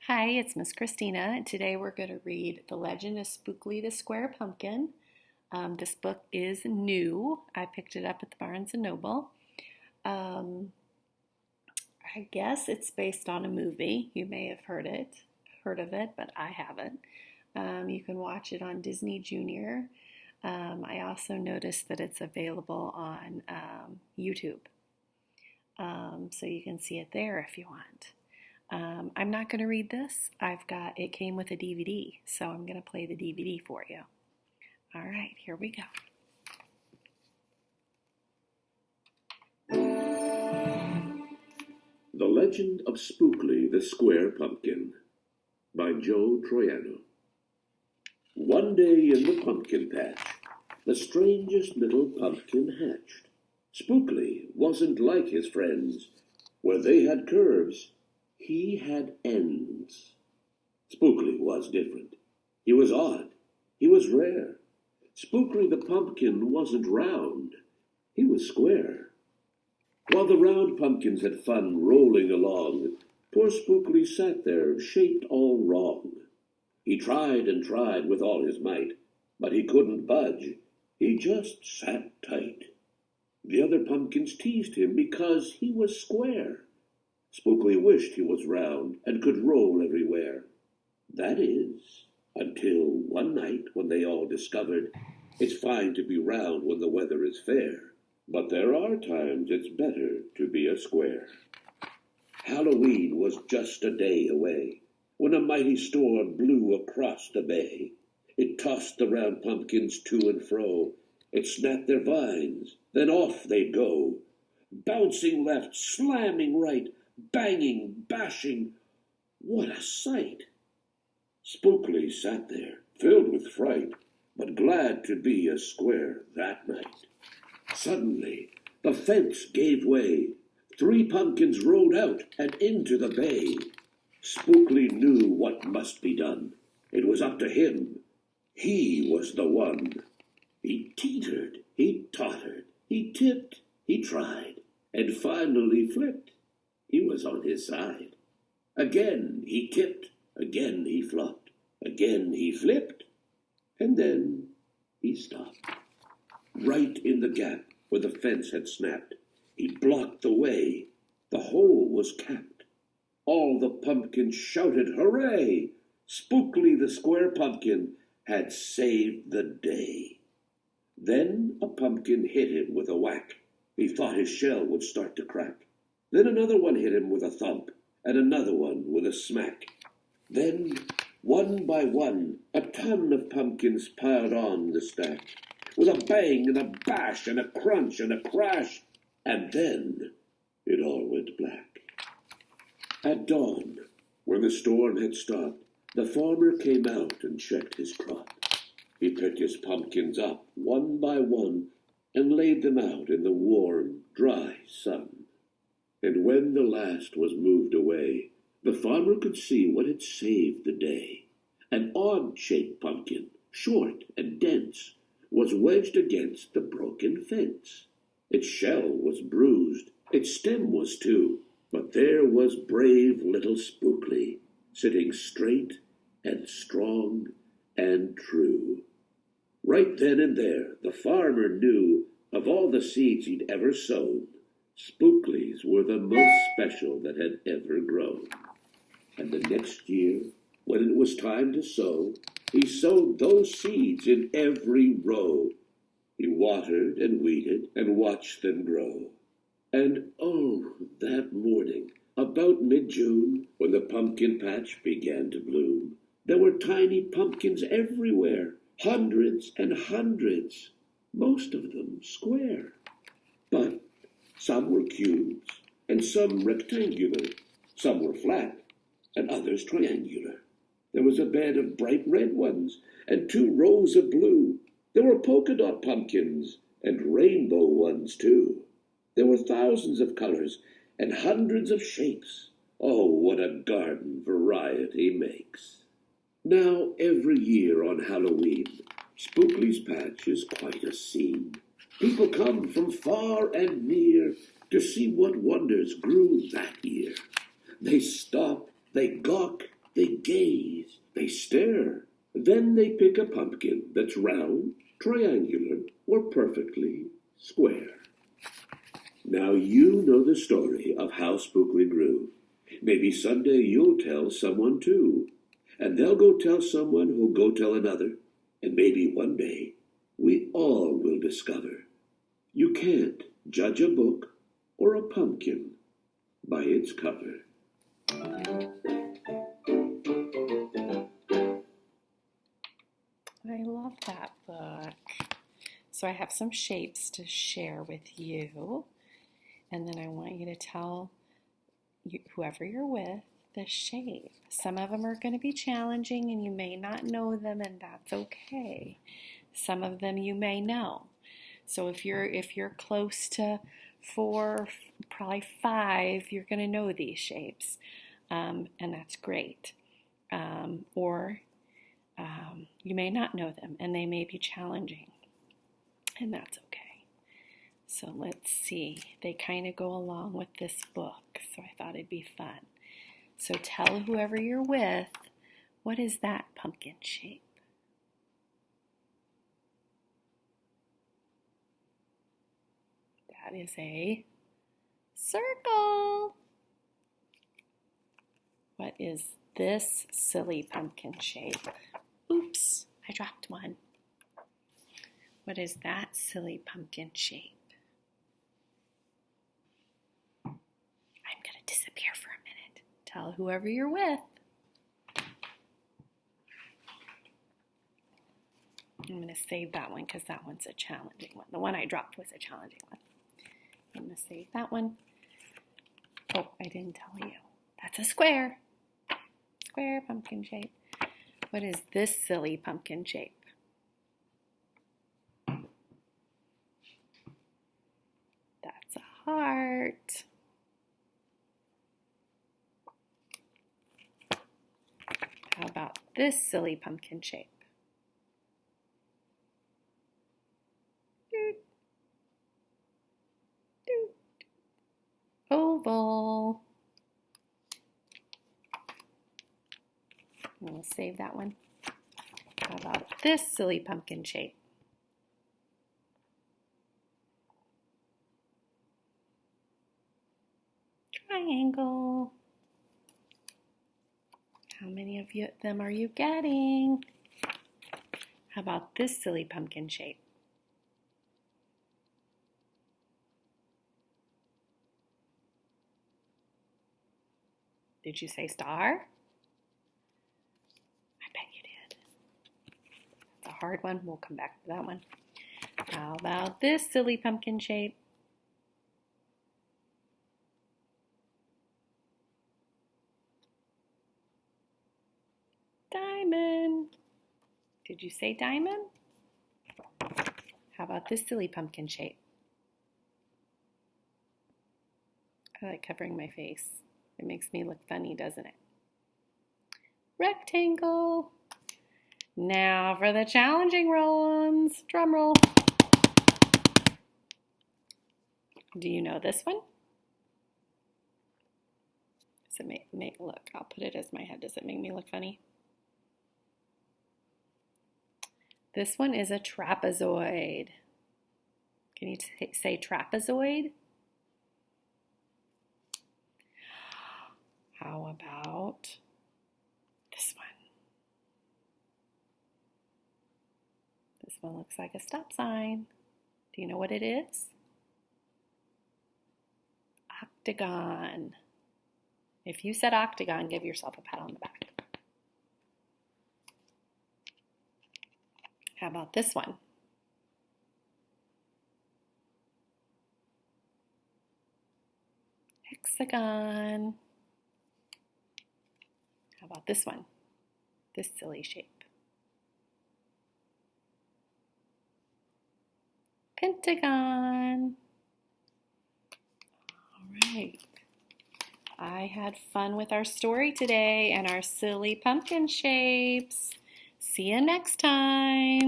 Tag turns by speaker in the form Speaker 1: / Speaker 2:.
Speaker 1: Hi, it's Miss Christina. Today we're going to read The Legend of Spookley the Square Pumpkin. This book is new. I picked it up at the Barnes& and Noble. I guess it's based on a movie. You may have heard of it, but I haven't. You can watch it on Disney Junior. I also noticed that it's available on YouTube. So you can see it there if you want. I'm not going to read this. It came with a DVD, so I'm going to play the DVD for you. All right, here we go.
Speaker 2: The Legend of Spookley the Square Pumpkin by Joe Troiano. One day in the pumpkin patch, the strangest little pumpkin hatched. Spookley wasn't like his friends. Where they had curves, he had ends. Spookley was different. He was odd. He was rare. Spookley the pumpkin wasn't round. He was square. While the round pumpkins had fun rolling along, poor Spookley sat there, shaped all wrong. He tried and tried with all his might, but he couldn't budge. He just sat tight. The other pumpkins teased him because he was square. Spookley wished he was round and could roll everywhere. That is, until one night when they all discovered it's fine to be round when the weather is fair, but there are times it's better to be a square. Halloween was just a day away when a mighty storm blew across the bay. It tossed the round pumpkins to and fro. It snapped their vines, then off they'd go, bouncing left, slamming right, banging, bashing. What a sight! Spookley sat there, filled with fright, but glad to be a square that night. Suddenly, the fence gave way. 3 pumpkins rode out and into the bay. Spookley knew what must be done. It was up to him. He was the one. He teetered, he tottered, he tipped, he tried, and finally flipped. He was on his side. Again he tipped, again he flopped, again he flipped, and then he stopped. Right in the gap where the fence had snapped, he blocked the way. The hole was capped. All the pumpkins shouted, "Hooray!" Spookley the Square Pumpkin had saved the day. Then a pumpkin hit him with a whack. He thought his shell would start to crack. Then another one hit him with a thump, and another one with a smack. Then, one by one, a ton of pumpkins piled on the stack, with a bang and a bash and a crunch and a crash, and then it all went black. At dawn, when the storm had stopped, the farmer came out and checked his crop. He picked his pumpkins up one by one and laid them out in the warm, dry sun. And when the last was moved away, the farmer could see what had saved the day. An odd-shaped pumpkin, short and dense, was wedged against the broken fence. Its shell was bruised, its stem was too, but there was brave little Spookley, sitting straight and strong and true. Right then and there, the farmer knew of all the seeds he'd ever sown, Spookley's were the most special that had ever grown. And the next year, when it was time to sow, he sowed those seeds in every row. He watered and weeded and watched them grow. And oh, that morning, about mid-June, when the pumpkin patch began to bloom, there were tiny pumpkins everywhere, hundreds and hundreds, most of them square. But some were cubes, and some rectangular, some were flat, and others triangular. There was a bed of bright red ones, and 2 rows of blue. There were polka dot pumpkins, and rainbow ones too. There were thousands of colors, and hundreds of shapes. Oh, what a garden variety makes! Now, every year on Halloween, Spookley's patch is quite a scene. People come from far and near to see what wonders grew that year. They stop, they gawk, They gaze, they stare. Then they pick a pumpkin that's round, triangular, or perfectly square. Now you know the story of how Spookley grew. Maybe someday you'll tell someone too. And they'll go tell someone who'll go tell another. And maybe one day we all will discover you can't judge a book or a pumpkin by its cover.
Speaker 1: I love that book. So I have some shapes to share with you. And then I want you to tell whoever you're with the shape. Some of them are going to be challenging and you may not know them, and that's okay. Some of them you may know. So if you're close to 4, probably 5, you're going to know these shapes, and that's great. Or you may not know them, and they may be challenging, and that's okay. So let's see. They kind of go along with this book, so I thought it'd be fun. So tell whoever you're with, what is that pumpkin shape? That is a circle. What is this silly pumpkin shape? Oops, I dropped one. What is that silly pumpkin shape? I'm going to disappear for a minute. Tell whoever you're with. I'm going to save that one because that one's a challenging one. The one I dropped was a challenging one. I'm going to save that one. Oh, I didn't tell you. That's a square. Square pumpkin shape. What is this silly pumpkin shape? That's a heart. How about this silly pumpkin shape? Oval. I'm going to save that one. How about this silly pumpkin shape? Triangle. How many of them are you getting? How about this silly pumpkin shape? Did you say star? I bet you did. It's a hard one. We'll come back to that one. How about this silly pumpkin shape? Diamond. Did you say diamond? How about this silly pumpkin shape? I like covering my face. It makes me look funny, doesn't it? Rectangle. Now for the challenging ones. Drum roll. Do you know this one? Does it make look? I'll put it as my head. Does it make me look funny? This one is a trapezoid. Can you say trapezoid? How about this one? This one looks like a stop sign. Do you know what it is? Octagon. If you said octagon, give yourself a pat on the back. How about this one? Hexagon. How about this one? This silly shape. Pentagon. All right. I had fun with our story today and our silly pumpkin shapes. See you next time.